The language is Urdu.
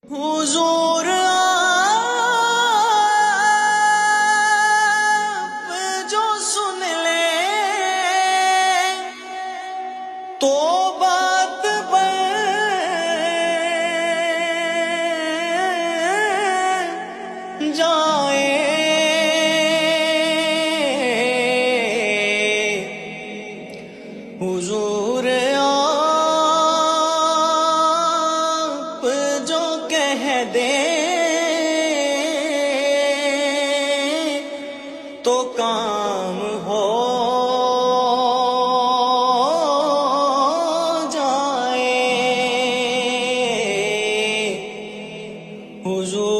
حضور آپ جو سن لے تو بات بن جائے، حضور آپ جو کہہ دیں تو کام ہو جائے، حضور